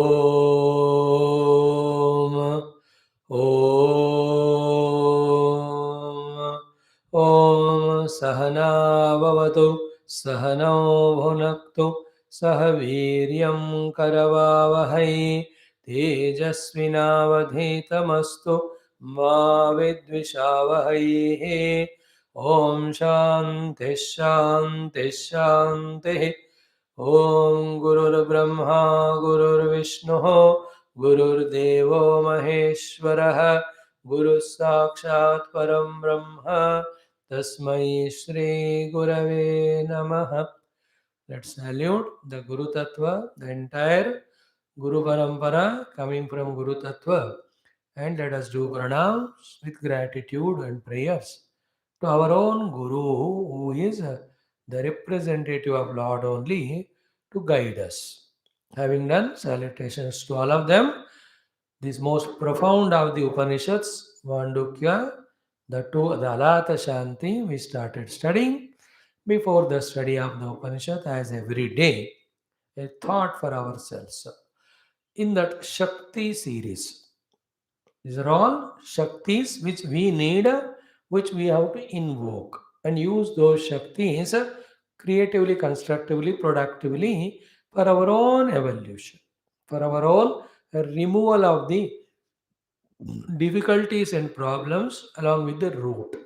ॐ ॐ सहना भवतु सहनौ भुनक्तु सह वीर्यं करवावहै तेजस्विनावधीतमस्तु मा विद्विषावहैः ॐ शान्तिः शान्तिः शान्तिः ॐ गुरुर्ब्रह्मा गुरुर्विष्णुः गुरुर्देवो महेश्वरः गुरुः साक्षात् परं ब्रह्म तस्मै श्रीगुरवे नमः. Let's salute the Guru Tattva, the entire Guru Parampara coming from Guru Tattva, and let us do pranams with gratitude and prayers to our own Guru, who is the representative of Lord only to guide us. Having done salutations to all of them, this most profound of the Upanishads, Mandukya, the Alata Shanti, we started studying before the study of the Upanishad as every day a thought for ourselves. In that Shakti series, these are all Shaktis which we need, which we have to invoke and use those Shaktis creatively, constructively, productively for our own evolution, for our own removal of the difficulties and problems along with the root.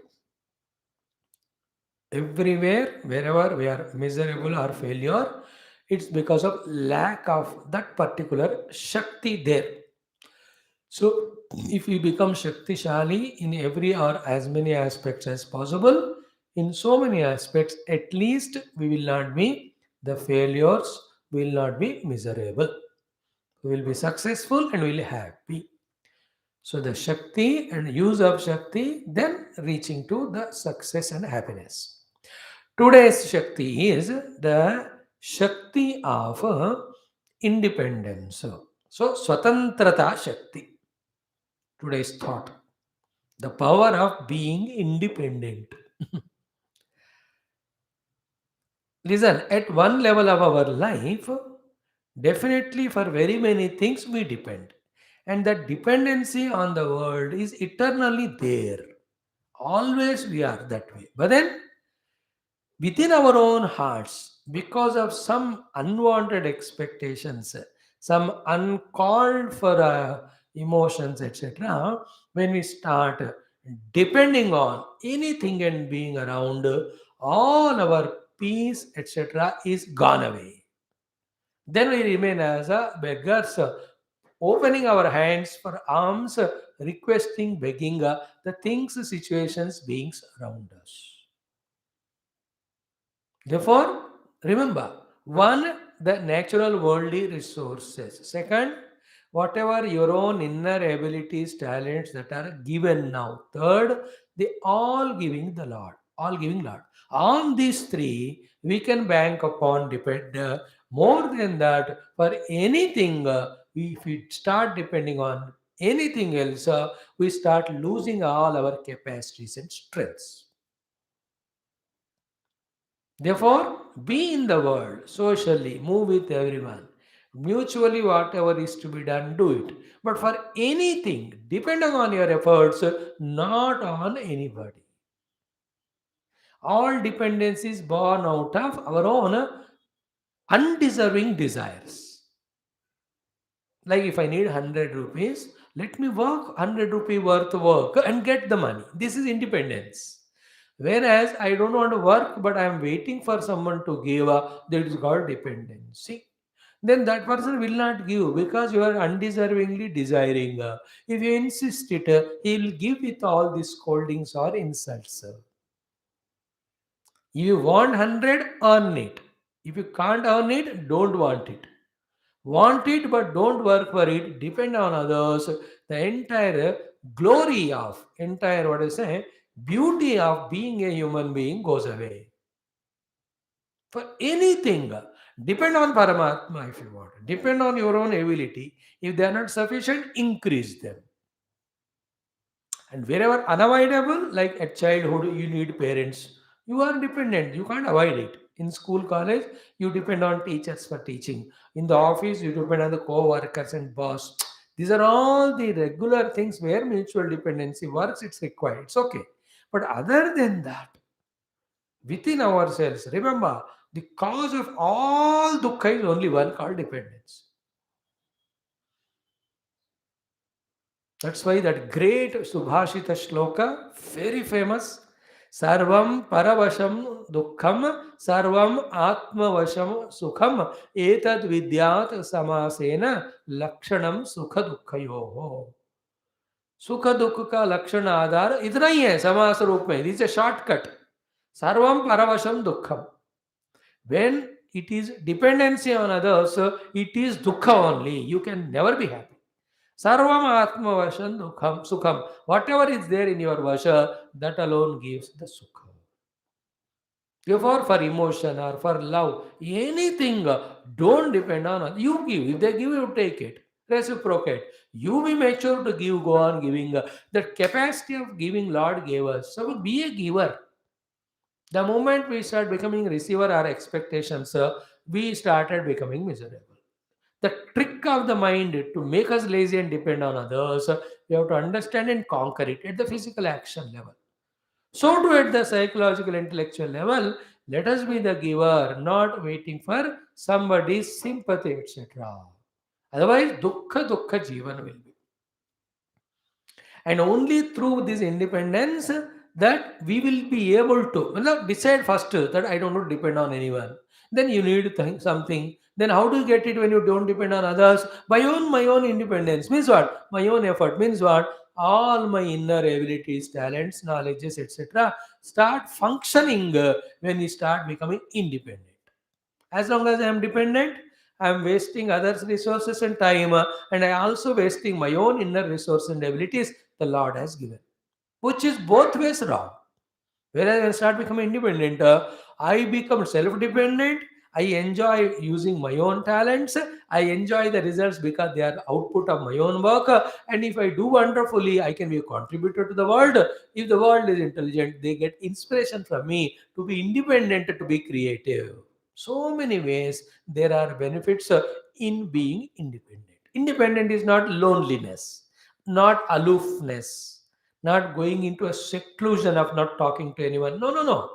Everywhere, wherever we are miserable or failure, it's because of lack of that particular Shakti there. So, if we become Shaktishali in every or as many aspects as possible, in so many aspects, at least we will not be the failures, we will not be miserable. We will be successful and we will be happy. So, the Shakti and use of Shakti, then reaching to the success and happiness. Today's Shakti is the Shakti of independence. So, Swatantrata Shakti. Today's thought. The power of being independent. Listen, at one level of our life, definitely for very many things we depend. And that dependency on the world is eternally there. Always we are that way. But then within our own hearts, because of some unwanted expectations, some uncalled for emotions, etc., when we start depending on anything and being around, all our peace, etc., is gone away. Then we remain as a beggars, opening our hands for alms, requesting, begging the things, situations, beings around us. Therefore, remember one, the natural worldly resources. Second, whatever your own inner abilities, talents that are given now. Third, the all giving the Lord, all giving Lord. On these three, we can bank upon depend. More than that, for anything, if we start depending on anything else, we start losing all our capacities and strengths. Therefore, be in the world socially, move with everyone. Mutually, whatever is to be done, do it. But for anything, depend on your efforts, not on anybody. All dependence is born out of our own undeserving desires. Like if I need 100 rupees, let me work 100 rupee worth work and get the money. This is independence. Whereas I don't want to work, but I am waiting for someone to give, that is called dependency. Then that person will not give because you are undeservingly desiring. If you insist it, he will give with all these scoldings or insults. If you want 100, earn it. If you can't earn it, don't want it. Want it but don't work for it, depend on others, the entire glory of, entire what I say, beauty of being a human being goes away. For anything, depend on Paramatma if you want. Depend on your own ability. If they are not sufficient, increase them. And wherever unavoidable, like at childhood, you need parents. You are dependent. You can't avoid it. In school, college, you depend on teachers for teaching. In the office, you depend on the co-workers and boss. These are all the regular things where mutual dependency works, it's required. It's okay. But other than that, within ourselves, remember, the cause of all dukkha is only one, called dependence. That's why that great Subhashita shloka, very famous, Sarvam Paravasham Dukkham, Sarvam Atmavasham Sukham, Etad Vidyat Samasena, Lakshanam Sukha Dukkhayoho. सुख दुख का लक्षण आधार इतना ही है समास रूप में. It's a shortcut. सर्वम परवशम दुखम. When it is dependency on others, it is dukkha only. You can never be happy. Sarvam atma vashan dukham sukham. Whatever is there in your vasha, that alone gives the sukha. Therefore, for emotion or for love, anything, don't depend on others. You give. If they give, you take it. Reciprocate. You be mature to give, go on giving. That capacity of giving Lord gave us. So be a giver. The moment we start becoming receiver or expectations, we started becoming miserable. The trick of the mind to make us lazy and depend on others, we have to understand and conquer it at the physical action level. So too at the psychological intellectual level, let us be the giver, not waiting for somebody's sympathy, etc. Otherwise, dukkha dukkha jivan will be. And only through this independence that we will be able to decide first that I don't want to depend on anyone. Then you need to think something. Then how do you get it when you don't depend on others? My own independence means what? My own effort means what? All my inner abilities, talents, knowledges, etc. start functioning when we start becoming independent. As long as I am dependent, I am wasting others' resources and time, and I also wasting my own inner resources and abilities the Lord has given, which is both ways wrong. Whereas when I start becoming independent, I become self-dependent. I enjoy using my own talents. I enjoy the results because they are output of my own work. And if I do wonderfully, I can be a contributor to the world. If the world is intelligent, they get inspiration from me to be independent, to be creative. So many ways there are benefits in being independent. Independent is not loneliness, not aloofness, not going into a seclusion of not talking to anyone. No, no, no.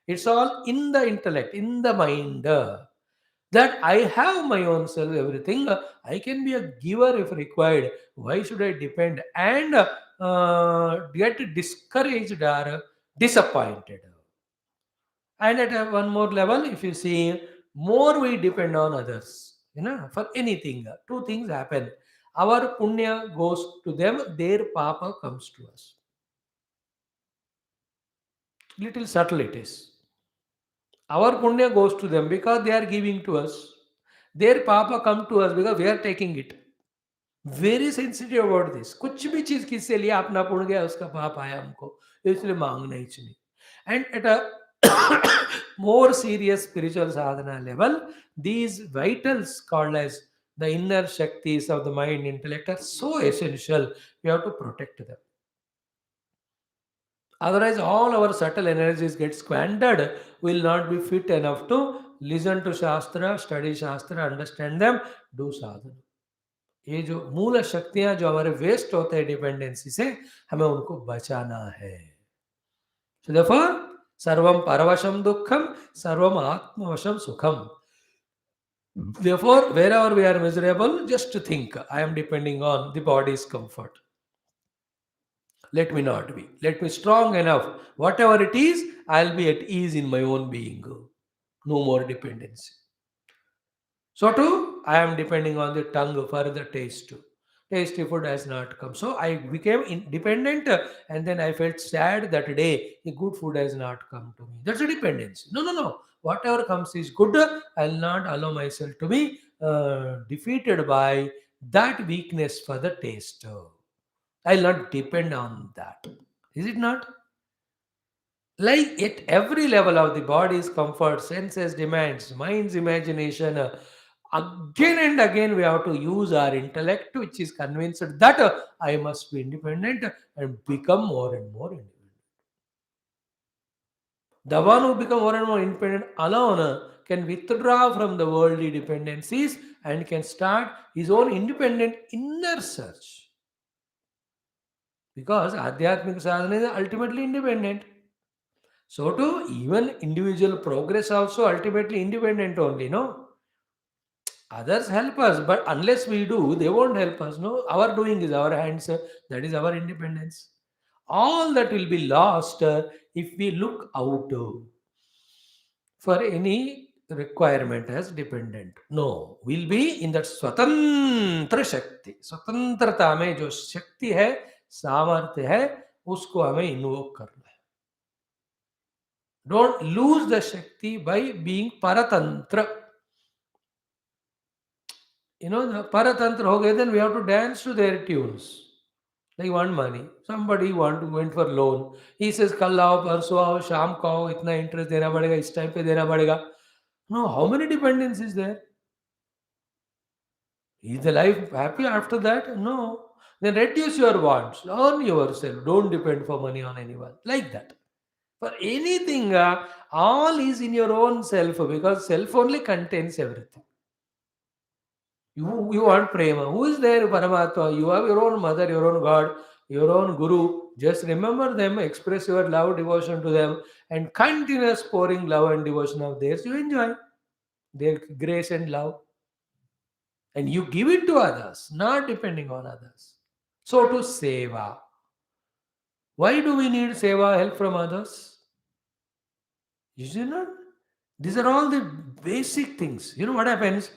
It's all in the intellect, in the mind. That I have my own self, everything. I can be a giver if required. Why should I depend and get discouraged or disappointed? And at one more level, if you see, more we depend on others, for anything, two things happen. Our punya goes to them, their papa comes to us. Little subtle it is. Our punya goes to them because they are giving to us. Their papa come to us because we are taking it. Very sensitive about this. कुछ भी चीज किससे लिया अपना पुण्य गया उसका पाप आया हमको इसलिए मांगना ही चाहिए. And at a more serious spiritual sadhana level, these vitals called as the inner shaktis of the mind intellect are so essential. We have to protect them. Otherwise, all our subtle energies get squandered. Will not be fit enough to listen to Shastra, study Shastra, understand them, do sadhana. ये जो मूल शक्तियां जो हमारे waste होते हैं dependency से हमें उनको बचाना है. So therefore, sarvam paravasham dukkham, sarvam atmavasham sukham. Therefore, wherever we are miserable, just to think, I am depending on the body's comfort. Let me not be. Let me strong enough. Whatever it is, I'll be at ease in my own being. No more dependency. So too, I am depending on the tongue for the taste. Tasty food has not come. So I became independent and then I felt sad that day the good food has not come to me. That's a dependency. No, no, no. Whatever comes is good. I'll not allow myself to be defeated by that weakness for the taste. I'll not depend on that. Is it not? Like at every level of the body's comfort, senses demands, mind's imagination, again and again we have to use our intellect, which is convinced that I must be independent and become more and more independent. The one who become more and more independent alone can withdraw from the worldly dependencies and can start his own independent inner search. Because Adhyatmic sadhana is ultimately independent. So too, even individual progress also ultimately independent only, no? Others help us, but unless we do, they won't help us. No, our doing is our hands. That is our independence. All that will be lost if we look out for any requirement as dependent. No, we'll be in that स्वतंत्र शक्ति. स्वतंत्रता में जो शक्ति है, सामर्थ्य है, उसको हमें इन्वोक करना है. Don't lose the shakti by being paratantra. The paratantra ho gaye, then we have to dance to their tunes. They want money. Somebody went for loan. He says, कल आओ, परसों आओ, शाम को आओ, इतना interest देना पड़ेगा, इस time पे देना पड़ेगा. No, how many dependence is there? Is the life happy after that? No. Then reduce your wants. Earn yourself. Don't depend for money on anyone. Like that. For anything, all is in your own self because self only contains everything. You want prema. Who is there, Paramatma? You have your own mother, your own God, your own Guru. Just remember them, express your love, devotion to them, and continuous pouring love and devotion of theirs. You enjoy their grace and love. And you give it to others, not depending on others. So to seva. Why do we need seva, help from others? You see not? These are all the basic things. You know what happens?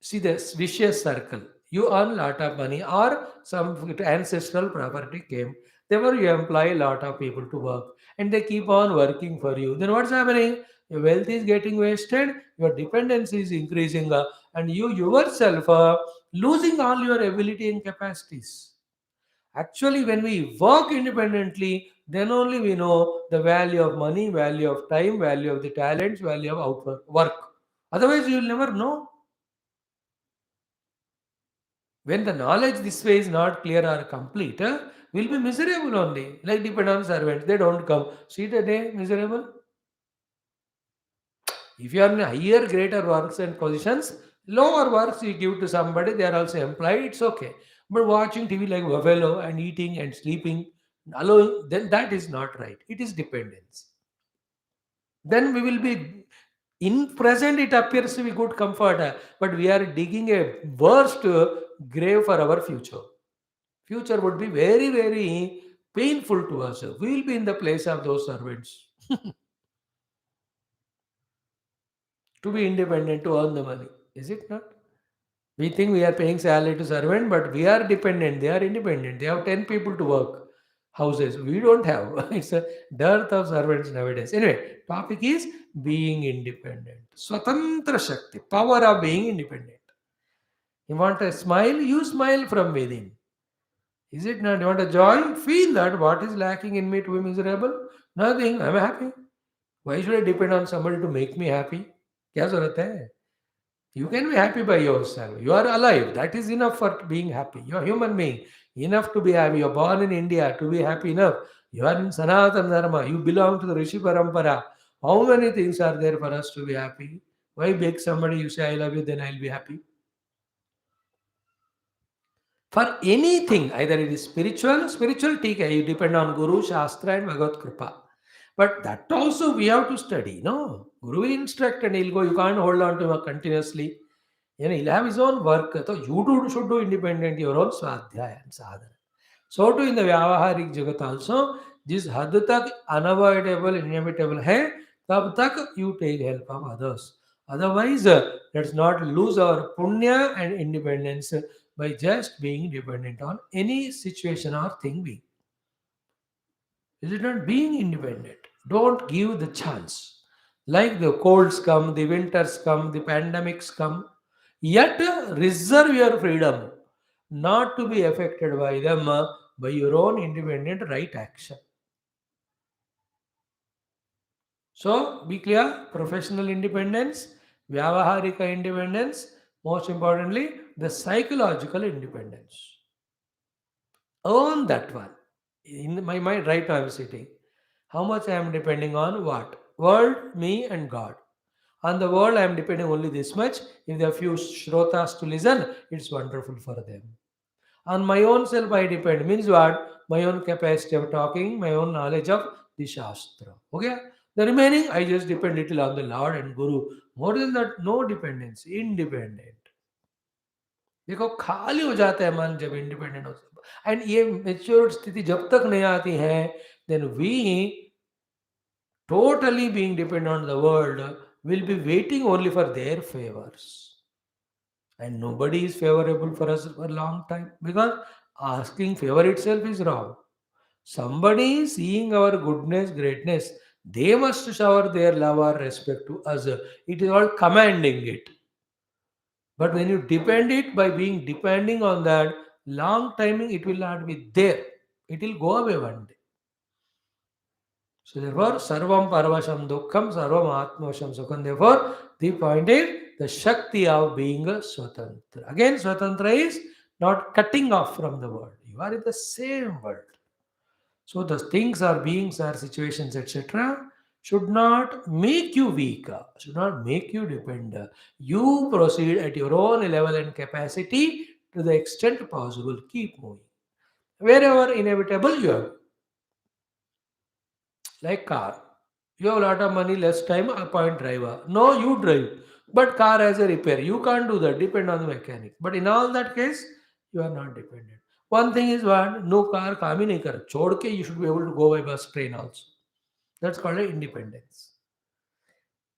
See this vicious circle. You earn lot of money or some ancestral property came. Therefore, you employ a lot of people to work and they keep on working for you. Then what's happening? Your wealth is getting wasted, your dependency is increasing, and you yourself losing all your ability and capacities. Actually, when we work independently, then only we know the value of money, value of time, value of the talents, value of outwork work. Otherwise, you will never know. When the knowledge this way is not clear or complete, we'll be miserable only. Like depend on servants, they don't come. See the day miserable. If you are in higher, greater works and positions, lower works you give to somebody, they are also employed, it's okay. But watching TV like buffalo and eating and sleeping, allowing, then that is not right. It is dependence. Then we will be in present, it appears to be good comfort, but we are digging a worst grave for our future. Future would be very, very painful to us. We will be in the place of those servants to be independent, to earn the money. Is it not? We think we are paying salary to servant, but we are dependent. They are independent. They have 10 people to work houses. We don't have. It's a dearth of servants nowadays. Anyway, topic is being independent. Swatantra Shakti, power of being independent. You want a smile? You smile from within. Is it not? You want a joy? Feel that what is lacking in me to be miserable? Nothing. I'm happy. Why should I depend on somebody to make me happy? क्या जरूरत है? You can be happy by yourself. You are alive. That is enough for being happy. You are human being. Enough to be happy. You are born in India to be happy enough. You are in Sanatana Dharma. You belong to the Rishi Parampara. How many things are there for us to be happy? Why beg somebody, you say, I love you, then I'll be happy? For anything, either it is spiritual, tika, you depend on Guru, Shastra, and Bhagavad Kripa. But that also we have to study. No, Guru will instruct and he'll go. You can't hold on to him continuously. He'll have his own work. So should do independent your own swadhyaya and sadhana. So too in the Vyavaharik Jagat also, जिस हद तक unavoidable, inevitable है, तब तक you take help of others. Otherwise, let's not lose our punya and independence by just being dependent on any situation or thing being. Is it not being independent? Don't give the chance. Like the colds come, the winters come, the pandemics come. Yet reserve your freedom not to be affected by them by your own independent right action. So be clear, professional independence, Vyavaharika independence, most importantly, the psychological independence. Own that one. In my mind, right now I'm sitting. How much I am depending on what? world, me, and God. On the world, I am depending only this much. If there are few shrotas to listen, it's wonderful for them. On my own self, I depend. Means what? My own capacity of talking, my own knowledge of the Shastra. Okay? The remaining, I just depend little on the Lord and Guru. More than that, no dependence. Independent. देखो खाली हो जाता है मन जब independent हो and ये mature स्थिति जब तक नहीं आती है then we totally being dependent on the world will be waiting only for their favors and nobody is favorable for us for a long time because asking favor itself is wrong. Somebody seeing our goodness, greatness, they must shower their love or respect to us. It is all commanding it. But when you depend it by being depending on that, long timing it will not be there. It will go away one day. So therefore, sarvam parvasham dukkham, sarvam atmavasham sukham. Therefore, the point is the Shakti of being a Swatantra. Again, Swatantra is not cutting off from the world. You are in the same world. So the things or beings or situations, etc., should not make you weak, should not make you depend. You proceed at your own level and capacity to the extent possible. Keep moving. Wherever inevitable you have, like car. You have a lot of money, less time, appoint driver. No, you drive. But car has a repair. You can't do that. Depend on the mechanic. But in all that case, you are not dependent. One thing is what? No car काम ही नहीं कर छोड़ के you should be able to go by bus train also. That's called a independence.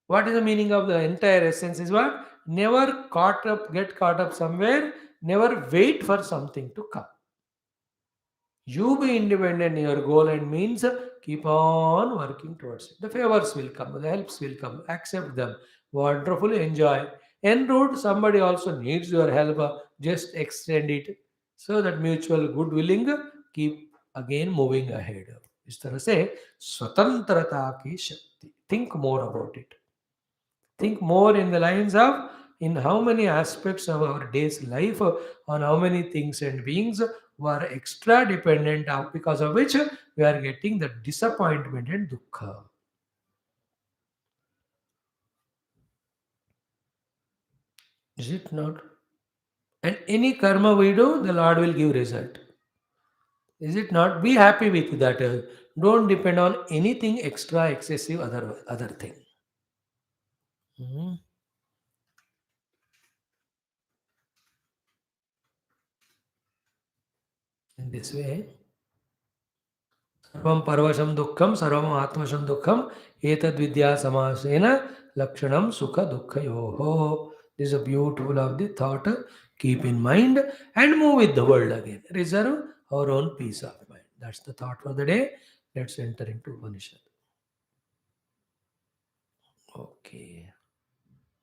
What is the meaning of the entire essence is what? Never get caught up somewhere, never wait for something to come. You be independent in your goal and means keep on working towards it. The favors will come, the helps will come, accept them, wonderfully enjoy. En route, somebody also needs your help, just extend it so that mutual good willing keep again moving ahead. इस तरह से स्वतंत्रता की शक्ति. Think more about it. Think more in the lines of in how many aspects of our day's life, on how many things and beings who are extra dependent of because of which we are getting the disappointment and dukkha. Is it not? And any karma we do, the Lord will give result. Is it not? Be happy with that. Don't depend on anything extra, excessive, other thing. Mhm. In this way, सर्वं परवशं दुःखं सर्वम् आत्मशं दुःखम् एतद्विद्या समासेन लक्षणं सुख दुःखयोः. This is a beautiful of the thought. Keep in mind and move with the world again. Reserve our own peace of mind. That's the thought for the day. Let's enter into Upanishad. Okay.